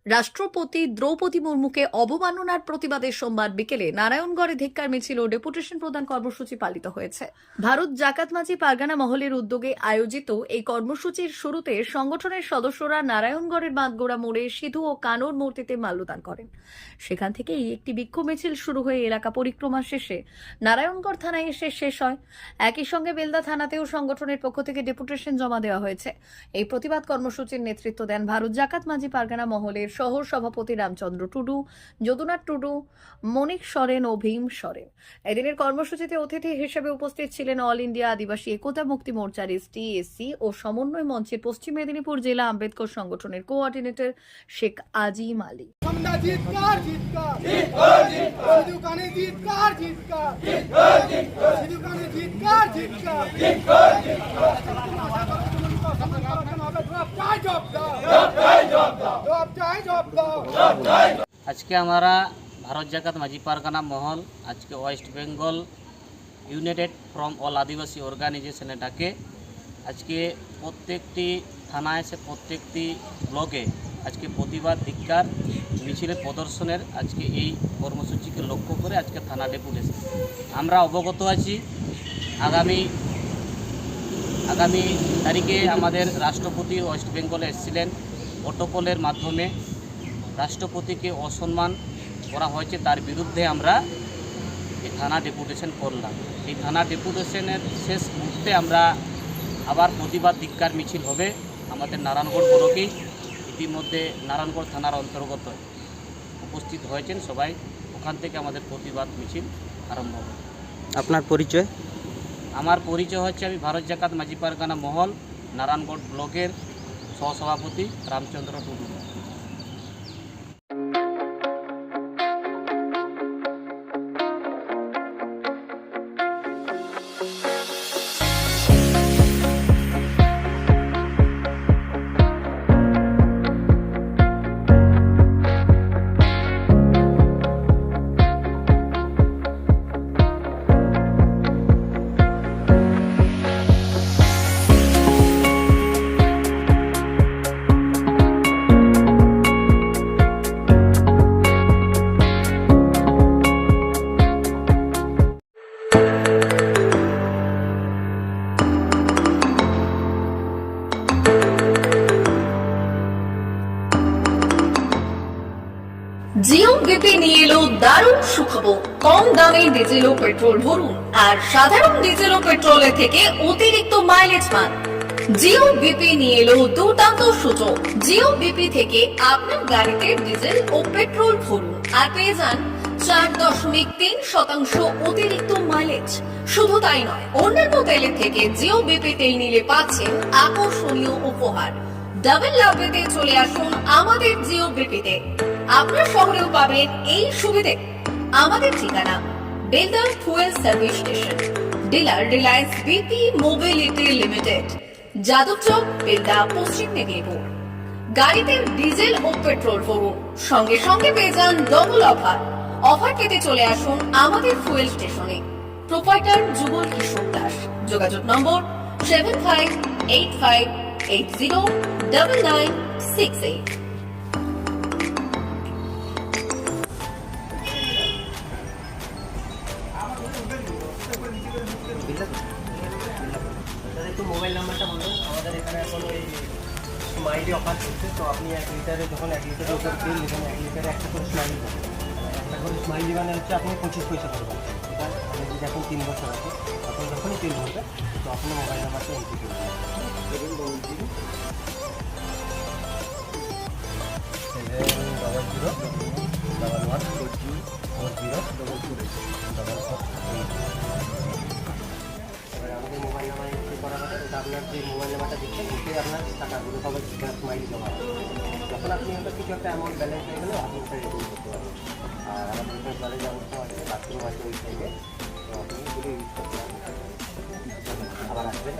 রাষ্ট্রপতি দ্রৌপদী মুর্মুকে অবমাননার প্রতিবাদে সোমবার বিকেলে নারায়ণগড়ে ধিক্কার মিছিল ও ডেপুটেশন প্রদান কর্মসূচি পালিত হয়েছে। ভারত জাকাত মাঝি পারগানা মহলের উদ্যোগে আয়োজিত এই কর্মসূচির শুরুতে সংগঠনের সদস্যরা নারায়ণগড়ের বাঁধগোড়া মোড়ে সিধু ও কানোর মূর্তিতে মাল্যদান করেন। সেখান থেকেই একটি বিক্ষোভ মিছিল শুরু হয়ে এলাকা পরিক্রমা শেষে নারায়ণগড় থানায় এসে শেষ হয়। একই সঙ্গে বেলদা থানাতেও সংগঠনের পক্ষ থেকে ডেপুটেশন জমা দেওয়া হয়েছে। এই প্রতিবাদ কর্মসূচির নেতৃত্ব দেন ভারত জাকাত মাঝি পারগানা মহলের শহর সভাপতি রামচন্দ্র টুডু, যদুনাথ টুডু, মনিক সরেন ও ভীম সরেন। এদিনের কর্মসূচিতে অতিথি হিসেবে উপস্থিত ছিলেন অল ইন্ডিয়া আদিবাসী একতা মুক্তি মোর্চার এসটি, এসসি ও সমন্বয় মঞ্চের পশ্চিম মেদিনীপুর জেলা আম্বেদকর সংগঠনের কোঅর্ডিনেটর শেখ আজিম আলী। আজকে আমরা ভারত জাকাত মাঝি পারগানা মহল আজকে west Bengal united from all Adivasi অর্গানাইজেশনে ডাকে আজকে প্রত্যেকটি থানায় সে প্রত্যেকটি ব্লকে আজকে প্রতিবাদ ধিক্কার মিছিলে প্রদর্শনের আজকে এই কর্মসূচিকে লক্ষ্য করে আজকে থানা ডেপুটেশন। আমরা অবগত আছি আগামী তারিখে আমাদের রাষ্ট্রপতি ওয়েস্ট বেঙ্গলে এসেছিলেন। প্রটোকলের মাধ্যমে রাষ্ট্রপতিকে অসম্মান করা হয়েছে, তার বিরুদ্ধে আমরা এই থানা ডেপুটেশন করলাম। এই থানা ডেপুটেশনের শেষ মুহূর্তে আমরা আবার প্রতিবাদ ধিক্কার মিছিল হবে আমাদের নারায়ণগড় ব্লকেই। ইতিমধ্যে নারায়ণগড় থানার অন্তর্গত উপস্থিত হয়েছেন সবাই, ওখান থেকে আমাদের প্রতিবাদ মিছিল আরম্ভ হবে। আপনার পরিচয়? আমার পরিচয় হচ্ছে আমি ভারত জাকাত মাঝি পারগানা মহল নারায়ণগড় ব্লকের সহসভাপতি রামচন্দ্র টুডু। জিও বিপি নিয়ে এলো দারুণ সুখবর। কম দামে ডিজেল ও পেট্রোল ভরুন আর সাধারণ ডিজেল ও পেট্রোলের থেকে অতিরিক্ত মাইলেজ পান। জিও বিপি নিয়ে এলো দুর্দান্ত সুযোগ। জিও বিপি থেকে আপনার গাড়িতে ডিজেল ও পেট্রোল ভরুন আর পেয়ে যান 4.3% অতিরিক্ত মাইলেজ। শুধু তাই নয়, অন্যান্য তেলের থেকে জিও বিপি তেল নিলে পাচ্ছেন আকর্ষণীয় উপহার। ডাবল লাভ পেতে চলে আসুন আমাদের জিও বিপিতে। আপনার শহরেও পাবেন এই সুবিধে। আমাদের ঠিকানা Belda fuel service station, dealer Reliance BP mobility limited, Jadabchak, Belda, পশ্চিম মেদিনীপুর। গাড়িতে ডিজেল ও পেট্রোল ভরুন, সঙ্গে সঙ্গে পেয়ে যান ডবল অফার। অফার পেতে চলে আসুন আমাদের ফুয়েল স্টেশনে। প্রোপাইটার যুগল কিশোর দাস। যোগাযোগ নম্বর 7585809968। একটু মোবাইল নাম্বারটা বলুন। আমাদের এখানে এখন ওই স্মাইলি অফার চলছে, তো আপনি 1 লিটারে যখন 1 লিটারের উপর তেল নেবেন 1 লিটারে একটা করে স্মাইলি পাবেন। একটা করে স্মাইলি মানে হচ্ছে আপনি 25 পয়সা পাবেন। এটা আপনি যদি এখন 3 বছর আছে, আপনি যখনই তেল ভরবেন তো আপনার মোবাইল নাম্বারটা এন্ট্রি করবেন। আমাদের মোবাইল নাম্বার এন্ট্রি করা হবে। এটা আপনার যে মোবাইল নাম্বারটা দিচ্ছেন ওতে আপনার টাকাগুলো সবাই স্মাইলি জমা হবে। যখন আপনি হয়তো কিছু একটা অ্যামাউন্ট ব্যালেন্স হয়ে গেলে আপনি ওটা রিডিম করতে পারবেন। আর আমাদের এখানে জলের ব্যবস্থা আছে, বাথরুম আছে ওই সাইডে, তো আপনি যদি ইউজ করতে পারেন আবার আসবেন।